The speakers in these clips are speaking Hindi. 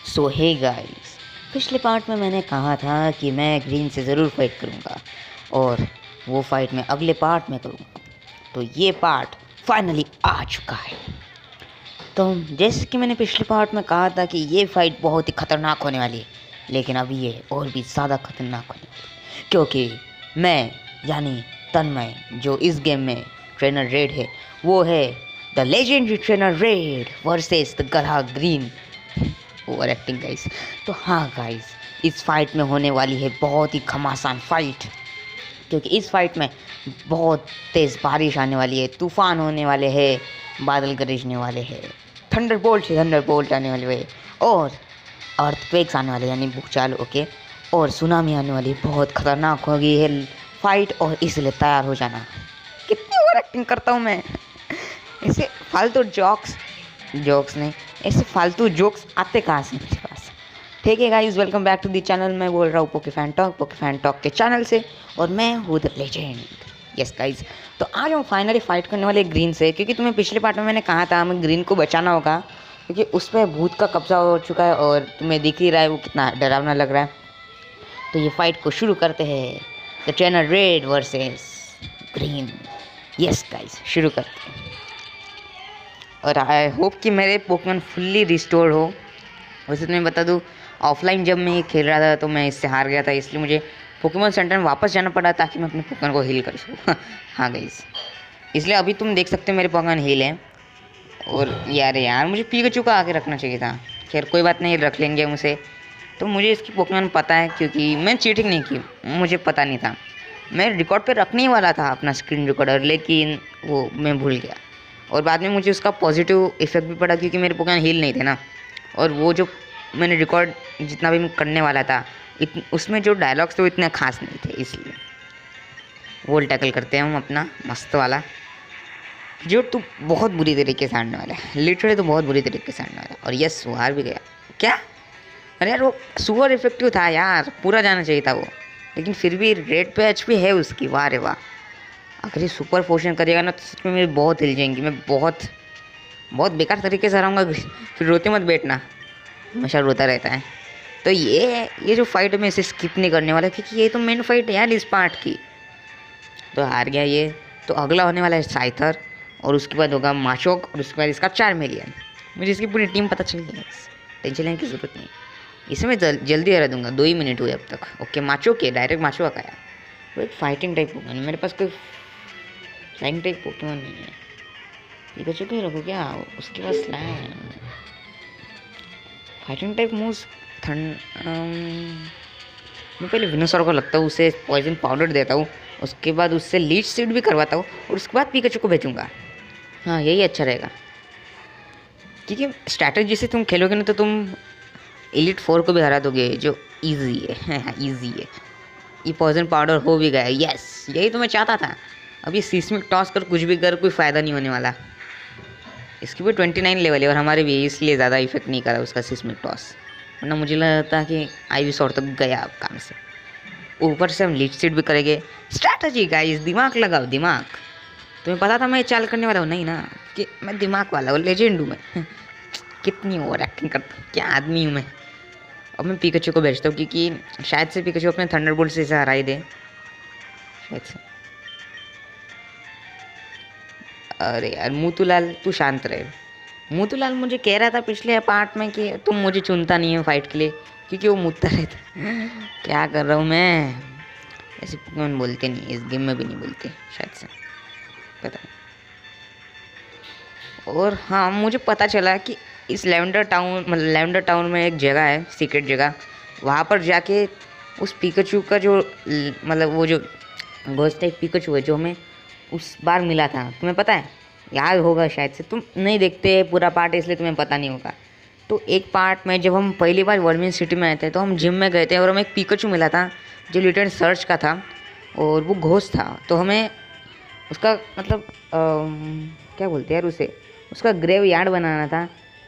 सो हे गाइस, पिछले पार्ट में मैंने कहा था कि मैं ग्रीन से ज़रूर फाइट करूँगा और वो फाइट मैं अगले पार्ट में करूँगा। तो ये पार्ट फाइनली आ चुका है। तो जैसे कि मैंने पिछले पार्ट में कहा था कि ये फाइट बहुत ही ख़तरनाक होने वाली है, लेकिन अभी ये और भी ज़्यादा ख़तरनाक होने वाली है, क्योंकि मैं यानी तन्मय जो इस गेम में ट्रेनर रेड है, वो है the legendary trainer red versus the गधा ग्रीन। Over acting guys. तो हाँ गाइस, इस फाइट में होने वाली है बहुत ही घमासान फाइट, क्योंकि इस फाइट में बहुत तेज़ बारिश आने वाली है, तूफान होने वाले हैं, बादल गरजने वाले हैं, थंडरबोल्ट आने वाले हैं और अर्थक्वेक्स आने वाले यानी भूचाल ओके, और सुनामी आने वाली। बहुत खतरनाक होगी है फाइट और इसलिए तैयार हो जाना। कितनी ओवर एक्टिंग करता हूँ मैं। ऐसे फालतू जोक्स नहीं, ऐसे फालतू जोक्स आते कहाँ से मेरे पास। ठीक है guys, welcome back to the channel. मैं बोल रहा हूँ पोके फैन टॉक के चैनल से, और मैं हूँ द लेजेंड। यस गाइस, तो आज हम फाइनली फाइट करने वाले ग्रीन से, क्योंकि तुम्हें पिछले पार्ट में मैंने कहा था हमें ग्रीन को बचाना होगा, क्योंकि उस पर भूत का कब्जा हो चुका है और तुम्हें दिख ही रहा है वो कितना डरावना लग रहा है। तो ये फाइट को शुरू करते हैं, the trainer red versus green. Yes guys, शुरू करते हैं। और आई होप कि मेरे पोकेमॉन फुल्ली रिस्टोर हो। वैसे तुम्हें बता दूँ, ऑफलाइन जब मैं खेल रहा था तो मैं इससे हार गया था, इसलिए मुझे पोकेमॉन सेंटर में वापस जाना पड़ा ताकि मैं अपने पोकेमॉन को हील कर सकूँ। हाँ गाइस, इसलिए अभी तुम देख सकते हो मेरे पोकेमॉन हील हैं। और यार मुझे पिकाचू का आगे रखना चाहिए था। खैर कोई बात नहीं, रख लेंगे हम उसे। तो मुझे इसकी पोकेमॉन पता है, क्योंकि मैं चीटिंग नहीं की, मुझे पता नहीं था। मैं रिकॉर्ड पे रखने ही वाला था अपना स्क्रीन रिकॉर्डर, लेकिन वो मैं भूल गया। और बाद में मुझे उसका पॉजिटिव इफेक्ट भी पड़ा, क्योंकि मेरे पोकेमॉन हील नहीं थे ना। और वो जो मैंने रिकॉर्ड जितना भी मैं करने वाला था उसमें जो डायलॉग्स थे वो इतने खास नहीं थे, इसलिए वोल टैकल करते हैं हम अपना मस्त वाला, जो तो बहुत बुरी तरीके से हारने वाला है। लिटरली तो बहुत बुरी तरीके से हारने वाला है। और यस, वो हार भी गया। क्या? अरे यार, वो सुपर इफेक्टिव था यार, पूरा जाना चाहिए था वो, लेकिन फिर भी रेड पे एचपी है उसकी। वाह रे वाह, अगर ये सुपर पोशन करेगा ना तो सच में मेरी बहुत हिल जाएंगी। मैं बहुत बेकार तरीके से हराऊंगा। फिर रोते मत बैठना, हमेशा रोता रहता है। तो ये जो फाइट है मैं इसे स्किप नहीं करने वाला, क्योंकि ये तो मेन फाइट है यार इस पार्ट की। तो हार गया ये। तो अगला होने वाला है साइथर, और उसके बाद होगा माचोक, और उसके बाद इसका चार्मेलियन। मुझे इसकी पूरी टीम पता चल गई है, टेंशन लेने की ज़रूरत नहीं। इसे मैं जल्दी हरा दूंगा, 2 ही मिनट हुए अब तक। ओके, माचोक है, डायरेक्ट माचोक आया। वो एक फाइटिंग टाइप पोकेमॉन, मेरे पास कोई फ्लाइंग टाइप पोकेमॉन नहीं है। पिकाचू को ही रखो क्या? उसके पास स्लैम फाइटिंग टाइप मूव्स। मैं पहले विनोसॉर को लगता हूँ, उसे पॉइजन पाउडर देता हूँ, उसके बाद उससे लीच सीड भी करवाता हूँ, और उसके बाद पिकाचू को भेजूँगा। हाँ, यही अच्छा रहेगा, क्योंकि स्ट्रैटेजी से तुम खेलोगे ना तो तुम एलिट 4 को भी हरा दोगे, जो ईजी है। हाँ ईजी है। ये पॉइजन पाउडर हो भी गया। यस, यही तो मैं चाहता था। अब ये सीस्मिक टॉस कर कुछ भी कर, कोई फ़ायदा नहीं होने वाला। इसकी भी 29 लेवल है, और हमारे भी इसलिए ज़्यादा इफेक्ट नहीं करा उसका सीस्मिक टॉस, वरना मुझे लगता कि आई विस और तक गया अब काम से। ऊपर से हम लीड सीट भी करेंगे। स्ट्रैटेजी गाइस, दिमाग लगाओ दिमाग। तुम्हें पता था मैं चाल करने वाला हूँ नहीं ना, कि मैं दिमाग वाला हूँ, लेजेंड हूँ मैं। कितनी ओवर एक्टिंग करता हूँ, क्या आदमी हूँ मैं। अब मैं पिकाचू को भेजता हूँ, क्योंकि शायद से पिकाचू अपने थंडरबोल्ट से इसे हरा ही दे, शायद से। अरे यार मूतूलाल, तू शांत रहे। मूतूलाल मुझे कह रहा था पिछले पार्ट में कि तुम मुझे चुनता नहीं हो फाइट के लिए, क्योंकि वो मुतता रहता। क्या कर रहा हूँ मैं? ऐसे पोकेमॉन बोलते नहीं, इस गेम में भी नहीं बोलते शायद से, पता नहीं। और हाँ, मुझे पता चला कि इस लेवेंडर टाउन में एक जगह है, सीक्रेट जगह। वहाँ पर जाके उस पिकाचू का जो वो जो घोस्ट टाइप पिकाचू है, जो हमें उस बार मिला था, तुम्हें पता है? याद होगा शायद से, तुम नहीं देखते पूरा पार्ट इसलिए तुम्हें पता नहीं होगा। तो एक पार्ट में जब हम पहली बार वर्मिन सिटी में आए थे, तो हम जिम में गए थे और हमें एक पिकाचू मिला था जो लिटिल सर्च का था, और वो घोस्ट था। तो हमें उसका क्या बोलते हैं यार उसे, उसका ग्रेव यार्ड बनाना था,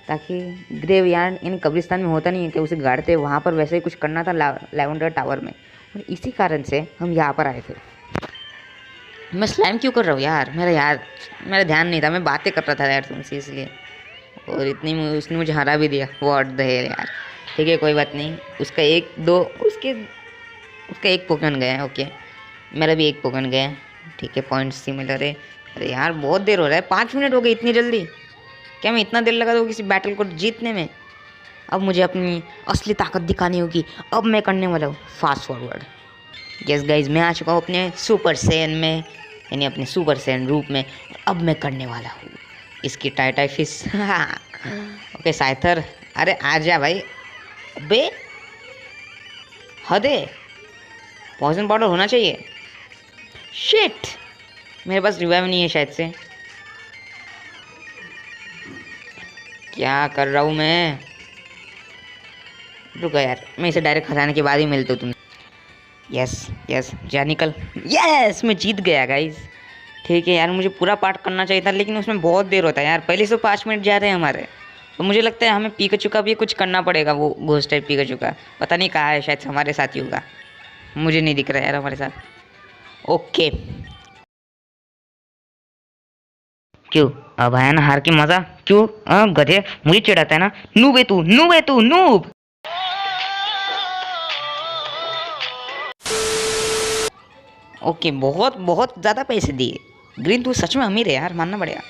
ताकि ग्रेव यार्ड यानी कब्रिस्तान में होता नहीं है कि उसे गाड़ते, वहाँ पर वैसे ही कुछ करना था लेवेंडर टावर में। और इसी कारण से हम यहाँ पर आए थे। मैं स्लैम क्यों कर रहा हूँ यार? मेरा ध्यान नहीं था, मैं बातें कर रहा था यार तुमसे, इसलिए। और इतनी में उसने मुझे हरा भी दिया। व्हाट द हेल यार, ठीक है, कोई बात नहीं। उसका एक दो उसके उसका एक पोकेमॉन गया है। ओके, मेरा भी एक पोकेमॉन गया है। ठीक है, पॉइंट सिमिलर है। अरे यार बहुत देर हो रहा है, 5 मिनट हो गए इतनी जल्दी। क्या मैं इतना देर लगा दूँ किसी बैटल को जीतने में? अब मुझे अपनी असली ताकत दिखानी होगी। अब मैं करने वाला हूँ फास्ट फॉरवर्ड। यस गाइज, मैं आ चुका हूँ अपने सुपर सैयन में, यानी अपने सुपर सैयन रूप में। अब मैं करने वाला हूँ इसकी टाई फिश। ओके साइथर, अरे आ जा भाई। अबे हद है, पॉइजन पाउडर होना चाहिए। शिट, मेरे पास रिवाइव नहीं है शायद से। क्या कर रहा हूँ मैं? रुको यार, मैं इसे डायरेक्ट खजाने के बाद ही मिलता हूँ तुम। यस यस, जा निकल। यस, मैं जीत गया गाइस। ठीक है यार, मुझे पूरा पार्ट करना चाहिए था, लेकिन उसमें बहुत देर होता है यार। पहले से 5 मिनट जा रहे हैं हमारे। तो मुझे लगता है हमें पिकाचू का भी कुछ करना पड़ेगा। वो घोस्ट टाइप पिकाचू का पता नहीं कहाँ है, शायद से हमारे साथ ही होगा। मुझे नहीं दिख रहा यार हमारे साथ। ओके, क्यों अब आया ना हार की मजा? क्यों गधे, मुझे चिढ़ाता है ना। नूब है तू, नूब है तू, नूब। ओके, बहुत बहुत ज़्यादा पैसे दिए। ग्रीन तू सच में अमीर है यार, मानना पड़ेगा।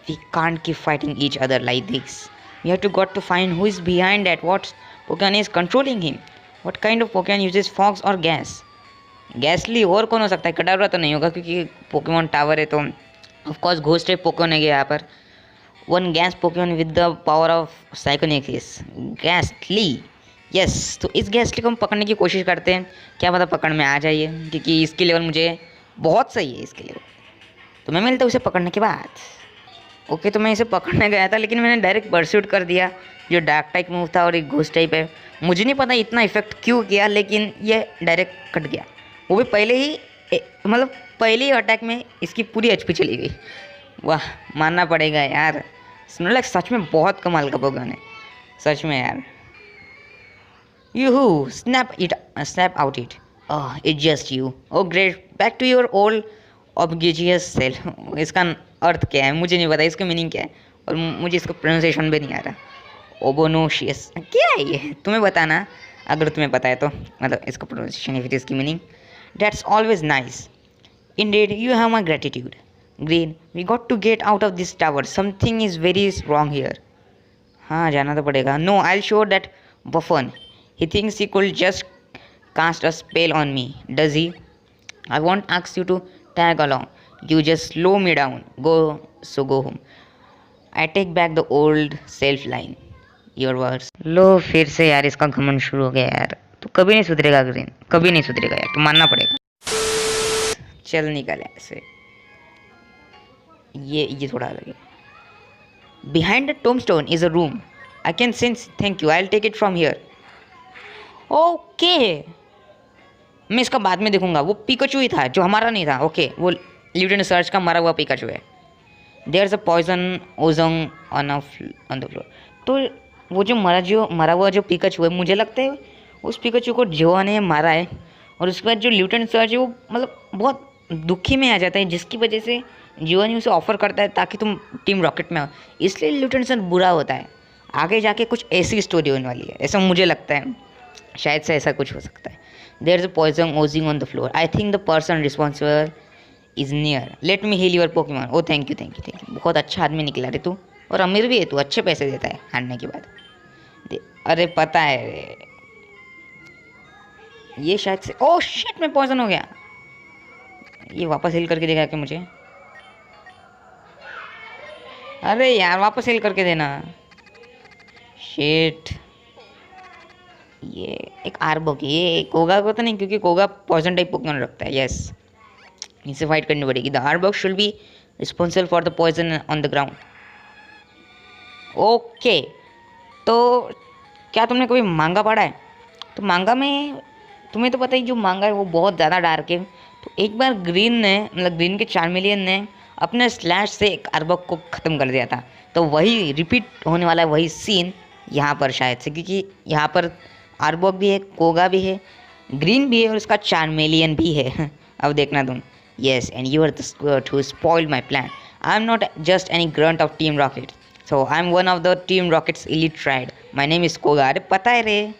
We can't keep fighting each other like this. We have to got to find who is behind that, what Pokemon is controlling him, what kind of Pokemon uses fogs और गैस। गैसली और कौन हो सकता है? कडावरा तो नहीं होगा क्योंकि पोकेमॉन टावर है, तो of course ghost type Pokemon है यहाँ पर। One gas Pokemon with the power of psychokinesis, Gastly. Yes, तो इस गैसली को हम पकड़ने की कोशिश करते हैं। क्या पता पकड़ में आ जाइए, क्योंकि इसकी लेवल मुझे बहुत सही है इसके लेवल। तो मैं मिलता हूँ उसे पकड़ने के बाद। ओके, तो मैं इसे पकड़ने गया था, लेकिन मैंने डायरेक्ट परस्यूट कर दिया। जो डार्क टाइप मूव था और एक घोस्ट टाइप है, मुझे नहीं पता इतना इफेक्ट क्यों किया, लेकिन ये डायरेक्ट कट गया। वो भी पहले ही मतलब पहले ही अटैक में इसकी पूरी एचपी चली गई। वाह, मानना पड़ेगा यार, स्नोलैक सच में बहुत कमाल का पोकेमॉन है सच में यार। यूहू, snap out it. Oh, it's just you. Oh great, back to your old obnoxious self. इसका अर्थ क्या है मुझे नहीं पता, इसका मीनिंग क्या है, और मुझे इसका प्रोनाउंसिएशन भी नहीं आ रहा। ओबोनोशियस क्या है ये? तुम्हें बताना अगर तुम्हें पता है तो, मतलब इसका प्रोनाउंसिएशन या फिर इसकी meaning. That's always nice. Indeed, you have my gratitude. Green, we got to get out of this tower. Something is very wrong here. हाँ, जाना तो पड़ेगा। No, I'll show that buffoon. He thinks he could just cast a spell on me, does he? I won't ask you to tag along. You just slow me down. Go home. I take back the old self line. Your words. लो फिर से यार इसका घमंड शुरू हो गया यार। तू कभी नहीं सुधरेगा ग्रीन, कभी नहीं सुधरेगा यार, तू मानना पड़ेगा। चल निकल ऐसे। ये थोड़ा अलग है। Behind the tombstone is a room. I can sense. Thank you. I'll take it from here. Okay, मैं इसका बाद में देखूंगा। वो पिकाचू ही था जो हमारा नहीं था। ओके, वो ल्यूटेन सर्च का मरा हुआ पिकाचू है। There is a poison oozing on the floor. तो वो जो मरा हुआ जो पिकाचू है, मुझे लगता है उस पिकाचू को जियो ने मारा है। और उसके बाद जो ल्यूटेन सर्च है वो मतलब बहुत दुखी में आ जाता है, जिसकी वजह से जियो ने उसे ऑफर करता है ताकि तुम टीम रॉकेट में हो। इसलिए ल्यूटेन सर्च बुरा होता है। आगे जाके कुछ ऐसी स्टोरी होने वाली है, ऐसा मुझे लगता है। शायद से ऐसा कुछ हो सकता है। There is a poison oozing on the floor. I think the person responsible is near. Let me heal your Pokemon. Oh thank you thank you thank you. बहुत अच्छा आदमी निकला रे तू, और अमीर भी है तू, अच्छे पैसे देता है हारने के बाद। अरे पता है रे, ये शायद से, ओह शिट, मैं पॉइजन हो गया। ये वापस हील करके देगा क्या मुझे? अरे यार वापस हील करके देना। शिट, ये एक आर्बोक, ये कोगा को तो नहीं, क्योंकि कोगा पॉइजन टाइप पोकेमॉन रखता है। यस, इसे फाइट करनी पड़ेगी। The Arbok should be responsible for the poison on the ground. Okay, तो क्या तुमने कभी मांगा पढ़ा है? तो मांगा में तुम्हें तो पता ही, जो मांगा है वो बहुत ज़्यादा डार्क है। तो एक बार ग्रीन ने, मतलब ग्रीन के चार्मेलियन ने अपने स्लैश से एक आर्बोक को ख़त्म कर दिया था। तो वही रिपीट होने वाला है, वही सीन यहाँ पर शायद से, क्योंकि यहाँ पर आर्बोक भी है, कोगा भी है, ग्रीन भी है, और उसका चार्मेलियन भी है। अब देखना तुम। Yes, and you are the squirt who spoiled my plan. I am not just any grunt of Team Rocket, so I am one of the Team Rocket's elite triad, my name is Koga. अरे पता है रे,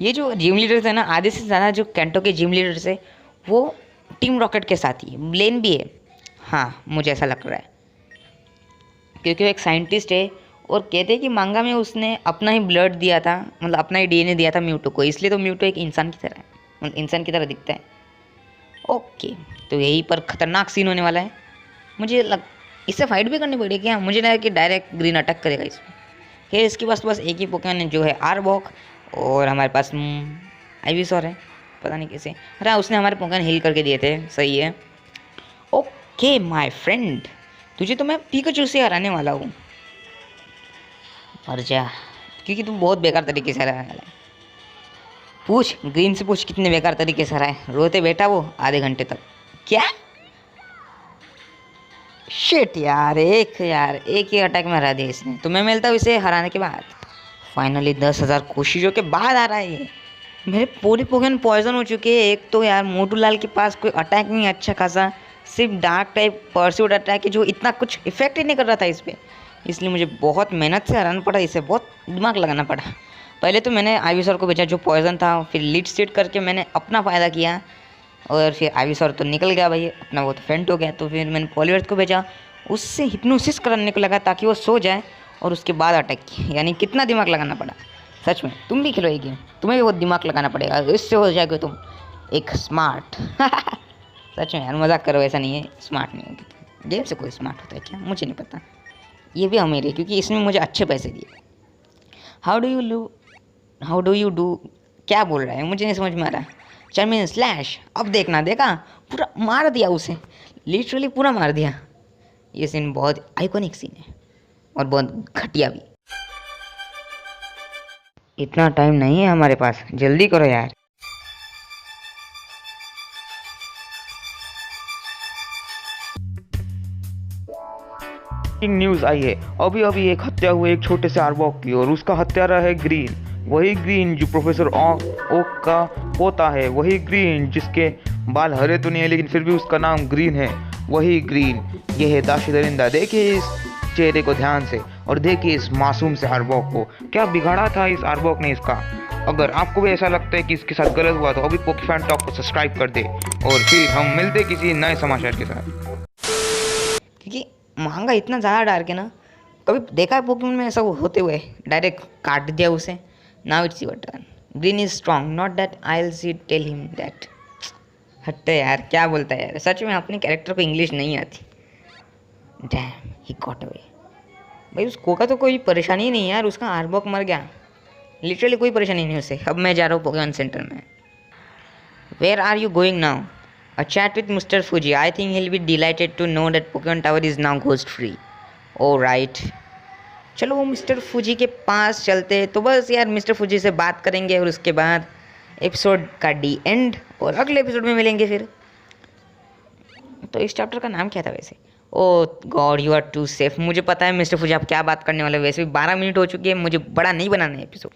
ये जो जिम लीडर्स है ना, आधे से ज़्यादा जो कैंटो के जिम लीडर्स है वो टीम रॉकेट के साथ ही, ब्लेन भी है। हाँ मुझे ऐसा लग रहा है, क्योंकि वो एक साइंटिस्ट है और कहते हैं कि मांगा में उसने अपना ही ब्लड दिया था, मतलब अपना ही डीएनए दिया था म्यूटो को, इसलिए तो म्यूटो एक इंसान की तरह है, मतलब इंसान की तरह दिखता है। ओके, तो यहीं पर खतरनाक सीन होने वाला है। मुझे इससे फाइट भी करनी पड़ेगी क्या? मुझे लगा कि डायरेक्ट ग्रीन अटैक करेगा इसमें। फिर इसके पास तो बस एक ही पोकेमॉन है जो है आर्बॉक, और हमारे पास आइविसॉर है, पता नहीं कैसे। अरे उसने हमारे पोकेमॉन हील करके दिए थे, सही है। ओके माय फ्रेंड, तुझे तो मैं पिकाचू से हराने वाला हूँ, मर जा, क्योंकि तुम बहुत बेकार तरीके से हराने वाला है। पूछ ग्रीन से, पूछ कितने बेकार तरीके से हराए। रोते बैठा वो आधे घंटे तक। क्या शिट यार, एक ही अटैक में हरा दिया इसने। तो मैं मिलता हूँ इसे हराने के बाद। फाइनली 10,000 कोशिशों के बाद आ रहा है ये। मेरे पूरे पोकेमॉन पॉइजन हो चुके हैं। एक तो यार मोटू लाल के पास कोई अटैक नहीं अच्छा खासा, सिर्फ डार्क टाइप परस्यूट अटैक है जो इतना कुछ इफेक्ट ही नहीं कर रहा था इस पर, इसलिए मुझे बहुत मेहनत से हराना पड़ा इसे, बहुत दिमाग लगाना पड़ा। पहले तो मैंने आइविसॉर को भेजा जो पॉइजन था, फिर लीड स्टेट करके मैंने अपना फ़ायदा किया, और फिर आइविसॉर तो निकल गया भाई अपना, वो तो फेंट हो गया। तो फिर मैंने पॉलीवर्थ को भेजा, उससे हिप्नोसिस करने को लगा ताकि वो सो जाए, और उसके बाद अटैक किया। यानी कितना दिमाग लगाना पड़ा सच में। तुम भी खेलो ये गेम, तुम्हें भी बहुत दिमाग लगाना पड़ेगा, इससे हो जाएगा तुम एक स्मार्ट। सच में यार, मजाक करो, ऐसा नहीं है, स्मार्ट नहीं होगी गेम से। कोई स्मार्ट होता है क्या? मुझे नहीं पता, ये भी अमीर है क्योंकि इसने मुझे अच्छे पैसे दिए। हाउ डू यू डू क्या बोल रहा है, मुझे नहीं समझ में आ रहा। चर्मिन स्लैश, अब देखा पूरा मार दिया उसे, लिटरली पूरा मार दिया। ये सीन बहुत आइकॉनिक सीन है और बहुत घटिया भी। इतना टाइम नहीं है हमारे पास, जल्दी करो यार। न्यूज आई है अभी अभी एक हत्या हुई एक छोटे से आर्बॉक की, और उसका हत्यारा है ग्रीन। वही ग्रीन जो प्रोफेसर ओक का पोता है, वही ग्रीन जिसके बाल हरे तो नहीं है लेकिन फिर भी उसका नाम ग्रीन है, वही ग्रीन। ये है दाशी दरिंदा। देखिए इस चेहरे को ध्यान से, और देखिए इस मासूम से आर्बॉक को, क्या बिगाड़ा था इस आर्बॉक ने इसका। अगर आपको भी ऐसा लगता है कि इसके साथ गलत हुआ तो अभी पोकेफैन टॉक को सब्सक्राइब कर दे, और फिर हम मिलते किसी नए समाचार के साथ। क्योंकि महंगा इतना ज़्यादा डार्क है ना, कभी देखा है पोकेमॉन में ऐसा होते हुए, डायरेक्ट काट दिया उसे। Now it's your turn. Green is strong, not that I will see tell him that. हटते यार, क्या बोलता है यार, सच में अपने कैरेक्टर को इंग्लिश नहीं आती। Dam, he got away. भाई उसको का तो कोई परेशानी ही नहीं है यार, उसका आर्बॉक मर गया, लिटरली कोई परेशानी नहीं उसे। अब मैं जा रहा हूँ पोकेमॉन सेंटर में। Where are you going now? A chat with Mr. Fuji. I think he'll be delighted to know that Pokemon Tower is now ghost free. Alright. चलो वो मिस्टर फूजी के पास चलते हैं। तो बस यार मिस्टर फूजी से बात करेंगे और उसके बाद एपिसोड का डी एंड, और अगले एपिसोड में मिलेंगे फिर। तो इस चैप्टर का नाम क्या था वैसे? Oh God, you are too safe. मुझे पता है मिस्टर फूजी आप क्या बात करने वाले, वैसे भी 12 मिनट हो चुकी है, मुझे बड़ा नहीं बनाना है एपिसोड।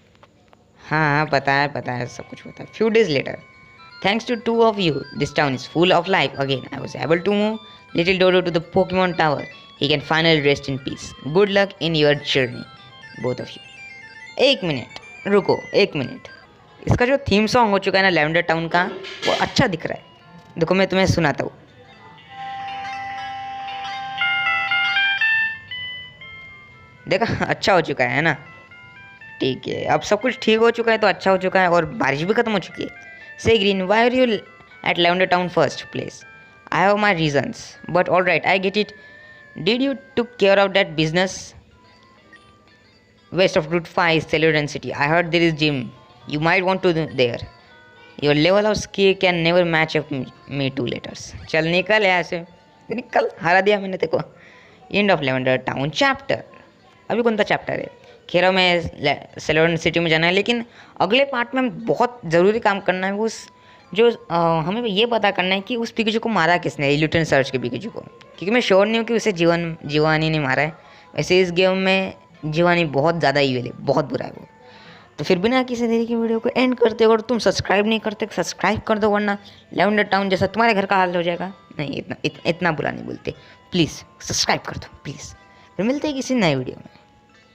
हाँ पता है, सब कुछ पता है। Few days later, thanks to two of you, this town is full of life again. I was able to move little Dodo to the Pokemon Tower. He can finally rest in peace. Good luck in your journey, both of you. एक मिनट रुको, एक मिनट। इसका जो थीम सॉन्ग हो चुका है ना लैवेंडर टाउन का, वो अच्छा दिख रहा है। देखो मैं तुम्हें सुनाता हूँ। देखा, अच्छा हो चुका है ना। ठीक है, अब सब कुछ ठीक हो चुका है तो अच्छा हो चुका है, और बारिश भी खत्म हो चुकी है। Say Green, why are you at Lavender Town first place? I have my reasons, but alright, I get it. Did you took care of that business west of Route 5, Cellular City? I heard there is gym. You might want to there. Your level of skill can never match up me 2 letters. चल निकल यहाँ से, निकल, हरा दिया मैंने तेको। End of Lavender Town chapter. अभी कौन सा चैप्टर है? खेरों में सेलोरन सिटी में जाना है, लेकिन अगले पार्ट में बहुत ज़रूरी काम करना है। उस जो हमें ये पता करना है कि उस पिकाचू को मारा किसने, इल्यूटन सर्च के पिकाचू को, क्योंकि मैं श्योर नहीं हूँ कि उसे जीवानी ने मारा है। वैसे इस गेम में जीवानी बहुत ज़्यादा ईविल है, बहुत बुरा है वो। तो फिर बिना किसी देरी की वीडियो को एंड करते हो, और तुम सब्सक्राइब नहीं करते सब्सक्राइब कर दो, वरना लैवेंडर टाउन जैसा तुम्हारे घर का हाल हो जाएगा। नहीं, इतना बुरा नहीं बोलते, प्लीज़ सब्सक्राइब कर दो प्लीज़। फिर मिलते हैं किसी नए वीडियो में।